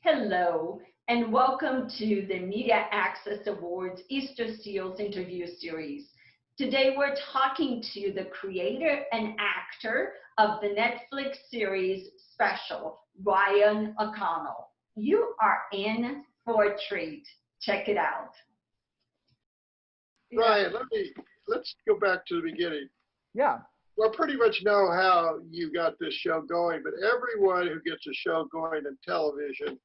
Hello, and welcome to the Media Access Awards Easterseals interview series. Today we're talking to the creator and actor of the Netflix series Special, Ryan O'Connell. You are in for a treat. Check it out. Ryan, let's go back to the beginning. Yeah. Well, pretty much know how you got this show going, but everyone who gets a show going in television,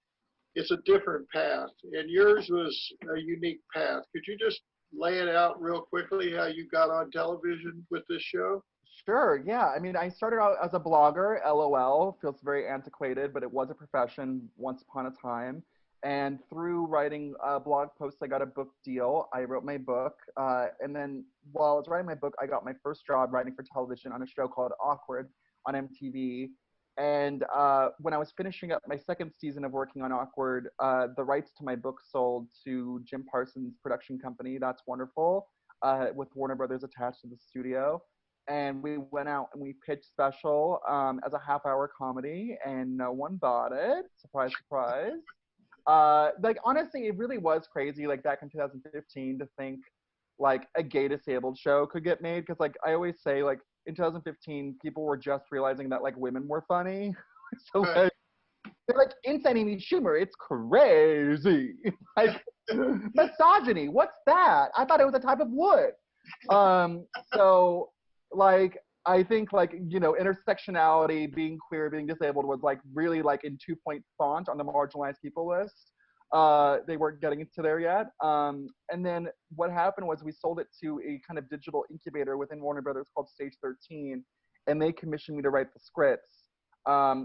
it's a different path, and yours was a unique path. Could you just lay it out real quickly how you got on television with this show? Sure. Yeah. I mean, I started out as a blogger. LOL feels very antiquated, but it was a profession once upon a time. And through writing blog posts, I got a book deal. I wrote my book, and then while I was writing my book, I got my first job writing for television on a show called Awkward on MTV. And when I was finishing up my second season of working on Awkward, the rights to my book sold to Jim Parsons' production company. That's Wonderful, with Warner Brothers attached to the studio. And we went out and we pitched Special as a half-hour comedy, and no one bought it. Surprise, surprise. Like, honestly, it really was crazy, like, back in 2015 to think, like, a gay disabled show could get made. Because, like, I always say, like, in 2015, people were just realizing that, like, women were funny. So, like, they're like, insane Amy Schumer, it's crazy. Like, misogyny, what's that? I thought it was a type of wood. So, like, I think, like, intersectionality, being queer, being disabled was, like, really, like, in 2-point font on the marginalized people list. They weren't getting into there yet. And then what happened was we sold it to a kind of digital incubator within Warner Brothers called Stage 13, and they commissioned me to write the scripts,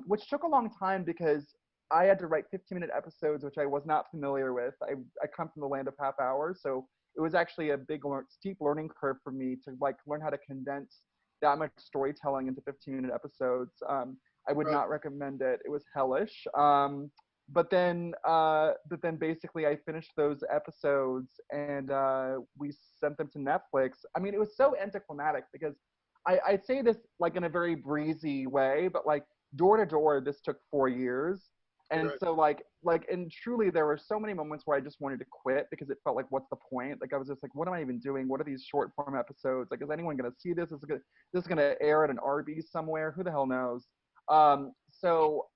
which took a long time because I had to write 15-minute episodes, which I was not familiar with. I come from the land of half hours, so it was actually a big, steep learning curve for me to, like, learn how to condense that much storytelling into 15-minute episodes. I would not recommend it. It was hellish. But then basically I finished those episodes, and we sent them to Netflix. I mean, it was so anticlimactic because I say this, like, in a very breezy way, but, like, door to door, this took 4 years. And Right. so, and truly, there were so many moments where I just wanted to quit because it felt like, what's the point? Like, I was just like, what am I even doing? What are these short form episodes? Like, is anyone going to see this? This is gonna air at an Arby's somewhere? Who the hell knows? So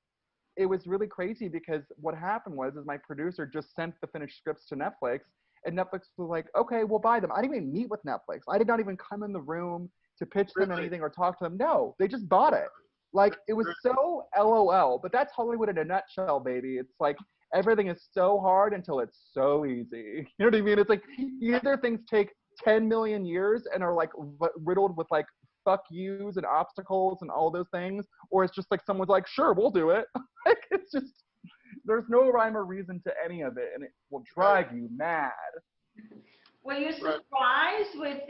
it was really crazy because what happened is my producer just sent the finished scripts to Netflix, and Netflix was like, okay, we'll buy them. I didn't even meet with Netflix. I did not even come in the room to pitch them Really? anything or talk to them. No, they just bought it. Like, it was so LOL, but that's Hollywood in a nutshell, baby. It's like everything is so hard until it's so easy. You know what I mean? It's like either things take 10 million years and are, like, riddled with, like, fuck yous and obstacles and all those things, or it's just like someone's like, sure, we'll do it. Like, it's just, there's no rhyme or reason to any of it, and it will drive you mad. Were you Right. surprised with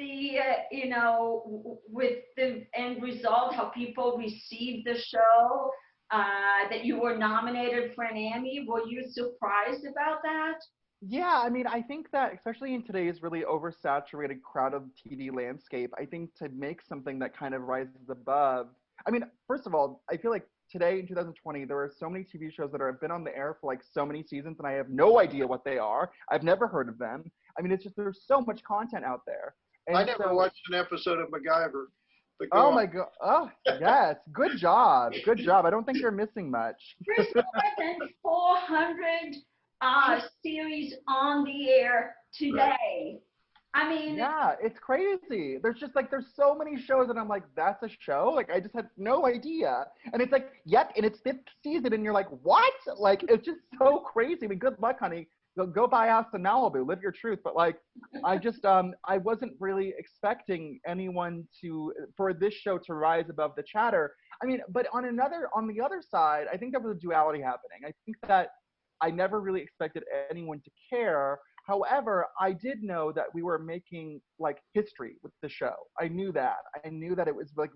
with the end result, how people received the show, that you were nominated for an Emmy? Were you surprised about that? Yeah, I mean, I think that especially in today's really oversaturated, crowded TV landscape, I think to make something that kind of rises above. I mean, first of all, I feel like today in 2020, there are so many TV shows that have been on the air for, like, so many seasons, and I have no idea what they are. I've never heard of them. I mean, it's just there's so much content out there, I and never so, watched an episode of MacGyver, but oh go on. my God, oh yes, good job, good job. I don't think you're missing much. There's more than 400 series on the air Right. today. I mean, Yeah, it's crazy. There's just, like, there's so many shows and I'm like, that's a show? Like, I just had no idea. And it's like, yep, in its fifth season, and you're like, what? Like, it's just so crazy. I mean, good luck, honey. Go buy House in Malibu, live your truth. But, like, I wasn't really expecting anyone for this show to rise above the chatter. I mean, but on the other side, I think there was a duality happening. I think that I never really expected anyone to care. However, I did know that we were making, like, history with the show. I knew that. I knew that it was, like,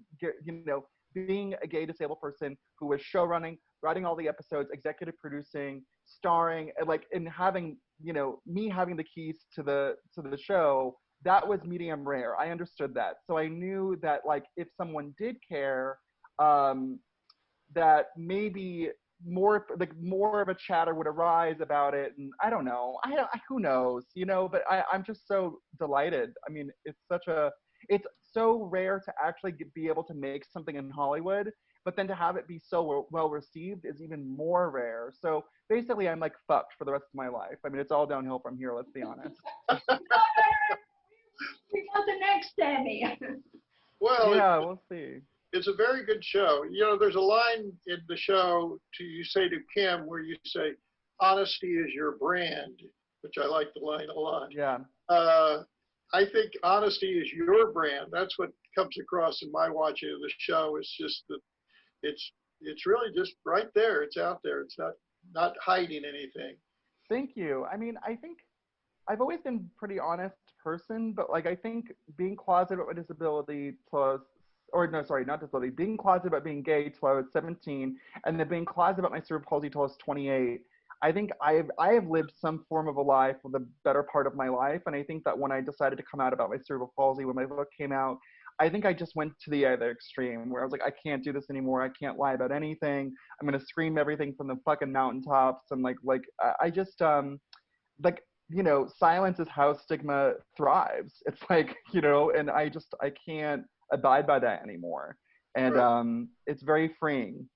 being a gay disabled person who was show running, writing all the episodes, executive producing, starring, and, like, and having, me having the keys to the show. That was medium rare. I understood that. So I knew that, like, if someone did care, that maybe more of a chatter would arise about it, and I don't know. Who knows, but I'm just so delighted. I mean, it's so rare to actually be able to make something in Hollywood, but then to have it be so well received is even more rare. So basically, I'm like fucked for the rest of my life. I mean, it's all downhill from here. Let's be honest. We got the next Emmy. Well, Yeah, we'll see. it's a very good show. There's a line in the show you say to Kim where you say, "Honesty is your brand," which I like the line a lot. Yeah. I think honesty is your brand. That's what comes across in my watching of the show. It's just that it's really just right there. It's out there. It's not hiding anything. Thank you. I mean, I think I've always been a pretty honest person, but like I think being closeted about my disability till I was, or no, sorry, not disability, being closeted about being gay till I was 17, and then being closeted about my cerebral palsy till I was 28. I think I have lived some form of a lie for the better part of my life, and I think that when I decided to come out about my cerebral palsy, when my book came out, I think I just went to the other extreme where I was like, I can't do this anymore. I can't lie about anything. I'm gonna scream everything from the fucking mountaintops, and I just like silence is how stigma thrives. It's like, and I can't abide by that anymore. And Right. it's very freeing.